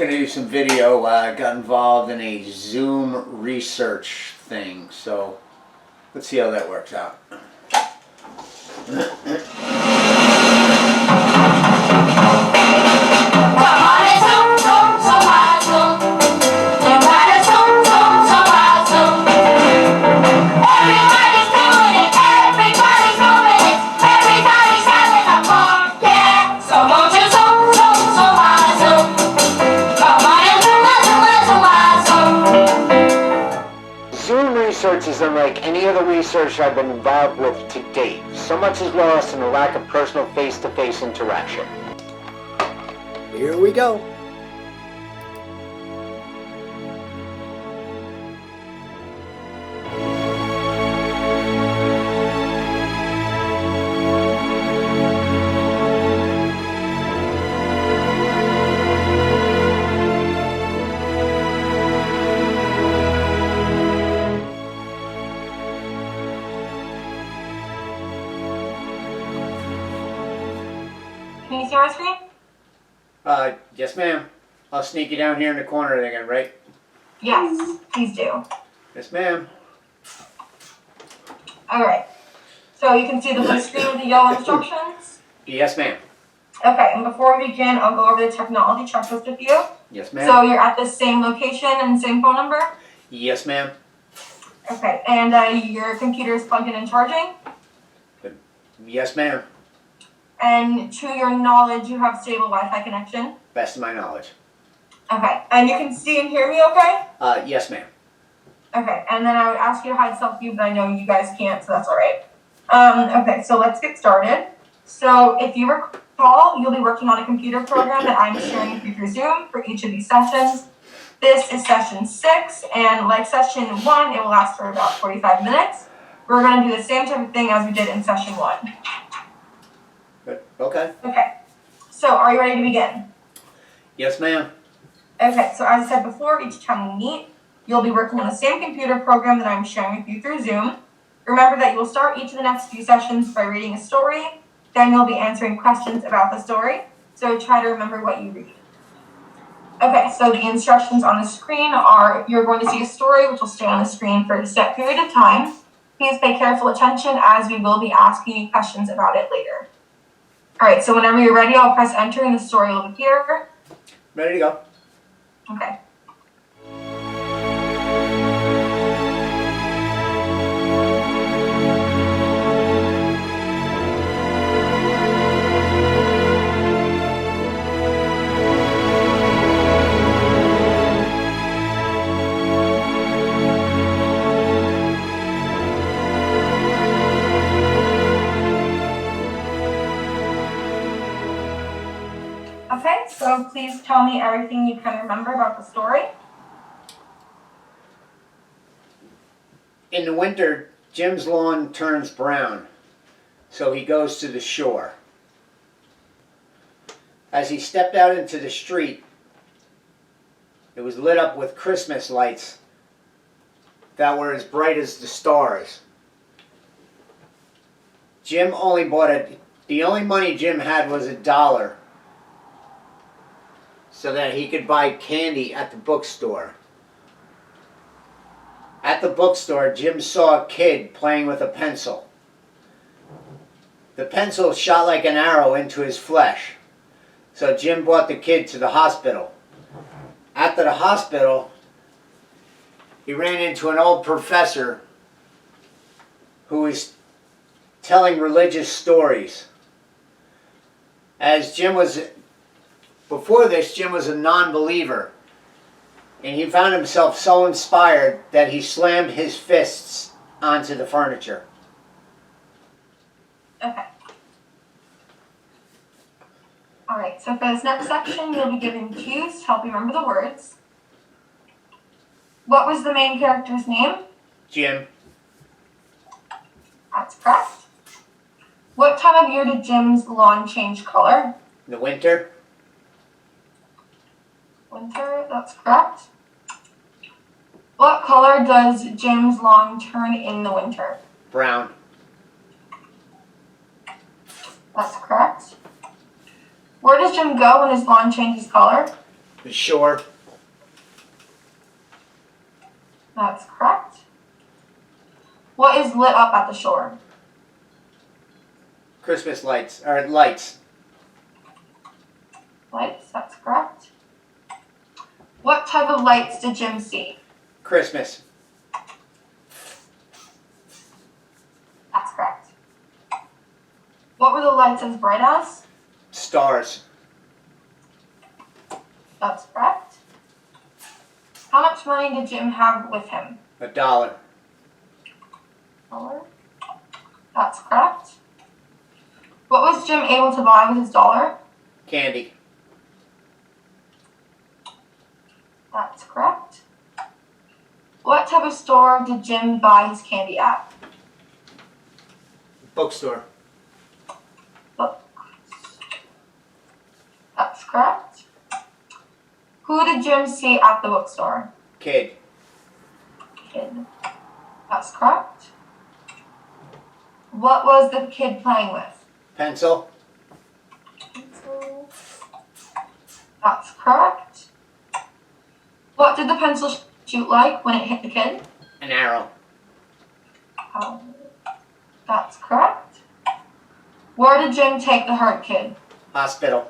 Gonna do some video. Got involved in a Zoom research thing, so let's see how that works out. Zoom research is unlike any other research I've been involved with to date. So much is lost in the lack of personal face-to-face interaction. Here we go. Can you see my screen? Yes ma'am. I'll sneak you down here in the corner again, right? Yes, please do. Yes ma'am. Alright. So you can see the blue screen with the yellow instructions? Yes ma'am. Okay, and before we begin, I'll go over the technology checklist with you. Yes ma'am. So you're at the same location and same phone number? Yes ma'am. Okay, and your computer is plugged in and charging? Yes ma'am. And to your knowledge, you have stable Wi-Fi connection? Best of my knowledge. Okay, and you can see and hear me okay? Yes ma'am. Okay, and then I would ask you to hide self-view, but I know you guys can't, so that's alright. Okay, so let's get started. So if you recall, you'll be working on a computer program that I'm sharing with you through Zoom for each of these sessions. This is session 6, and like session 1, it will last for about 45 minutes. We're going to do the same type of thing as we did in session 1. Good. Okay. Okay, so are you ready to begin? Yes ma'am. Okay, so as I said before, each time we meet, you'll be working on the same computer program that I'm sharing with you through Zoom. Remember that you will start each of the next few sessions by reading a story, then you'll be answering questions about the story, so try to remember what you read. Okay, so the instructions on the screen are, you're going to see a story which will stay on the screen for a set period of time. Please pay careful attention as we will be asking you questions about it later. Alright, so whenever you're ready, I'll press enter and the story will appear. Ready to go. Okay. Okay, so please tell me everything you can remember about the story. In the winter, Jim's lawn turns brown, so he goes to the shore. As he stepped out into the street, it was lit up with Christmas lights that were as bright as the stars. The only money Jim had was $1, so that he could buy candy at the bookstore. At the bookstore, Jim saw a kid playing with a pencil. The pencil shot like an arrow into his flesh, so Jim brought the kid to the hospital. After the hospital, he ran into an old professor who was telling religious stories. Before this, Jim was a non-believer, and he found himself so inspired that he slammed his fists onto the furniture. Okay. Alright, so for this next section, you'll be given cues to help you remember the words. What was the main character's name? Jim. That's correct. What time of year did Jim's lawn change color? In the winter. Winter, that's correct. What color does Jim's lawn turn in the winter? Brown. That's correct. Where does Jim go when his lawn changes color? The shore. That's correct. What is lit up at the shore? Christmas lights. Or lights. Lights, that's correct. What type of lights did Jim see? Christmas. That's correct. What were the lights as bright as? Stars. That's correct. How much money did Jim have with him? $1. $1. That's correct. What was Jim able to buy with his dollar? Candy. That's correct. What type of store did Jim buy his candy at? Bookstore. That's correct. Who did Jim see at the bookstore? Kid. Kid. That's correct. What was the kid playing with? Pencil. Pencil. That's correct. What did the pencil shoot like when it hit the kid? An arrow. That's correct. Where did Jim take the hurt kid? Hospital.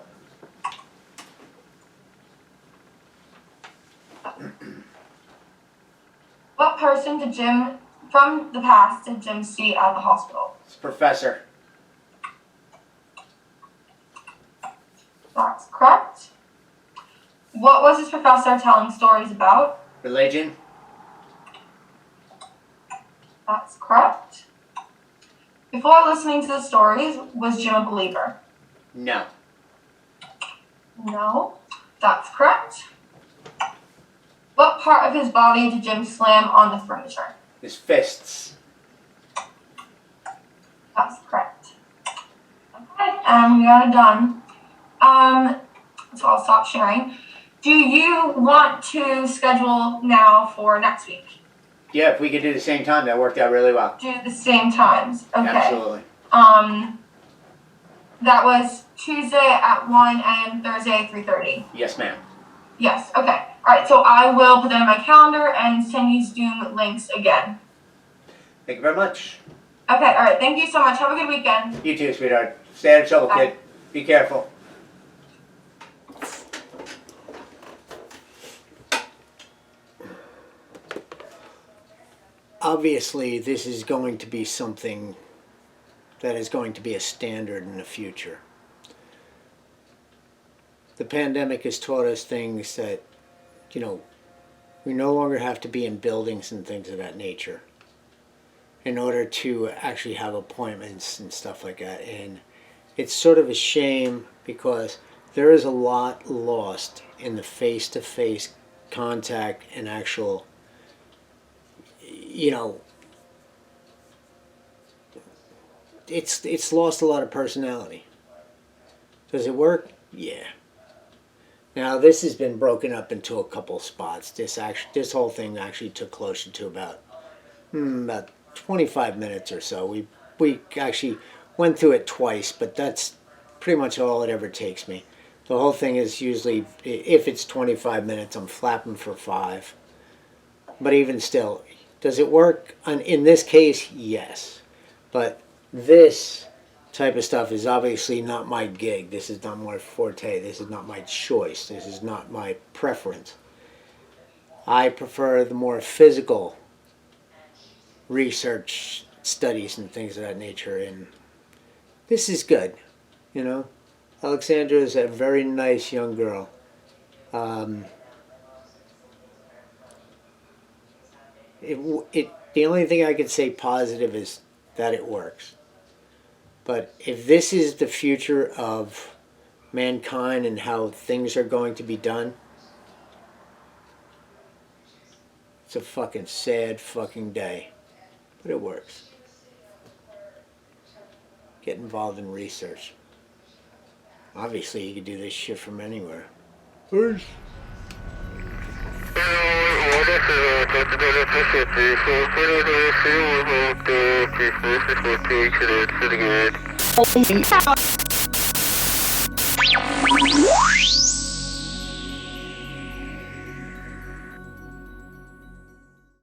What person did Jim, from the past, did Jim see at the hospital? It's professor. That's correct. What was his professor telling stories about? Religion. That's correct. Before listening to the stories, was Jim a believer? No. No. That's correct. What part of his body did Jim slam on the furniture? His fists. That's correct. Okay, and we are done. So I'll stop sharing. Do you want to schedule now for next week? Yeah, if we could do the same time, that worked out really well. Do the same times. Okay. Absolutely. That was Tuesday at 1 and Thursday at 3:30. Yes, ma'am. Yes, okay. Alright, so I will put that in my calendar and send you Zoom links again. Thank you very much. Okay, alright, thank you so much. Have a good weekend. You too, sweetheart. Stay out of trouble, Bye. kid. Be careful. Obviously, this is going to be something that is going to be a standard in the future. The pandemic has taught us things that, we no longer have to be in buildings and things of that nature in order to actually have appointments and stuff like that. And it's sort of a shame because there is a lot lost in the face-to-face contact and actual, it's lost a lot of personality. Does it work? Yeah. Now this has been broken up into a couple spots. This whole thing actually took closer to about 25 minutes or so. We actually went through it twice, but that's pretty much all it ever takes me. The whole thing is usually, if it's 25 minutes, I'm flapping for 5. But even still, does it work? In this case, yes. But this type of stuff is obviously not my gig. This is not my forte. This is not my choice. This is not my preference. I prefer the more physical research studies and things of that nature, and this is good. Alexandra is a very nice young girl. The only thing I could say positive is that it works. But if this is the future of mankind and how things are going to be done, it's a fucking sad fucking day. But it works. Get involved in research. Obviously, you can do this shit from anywhere. Peace.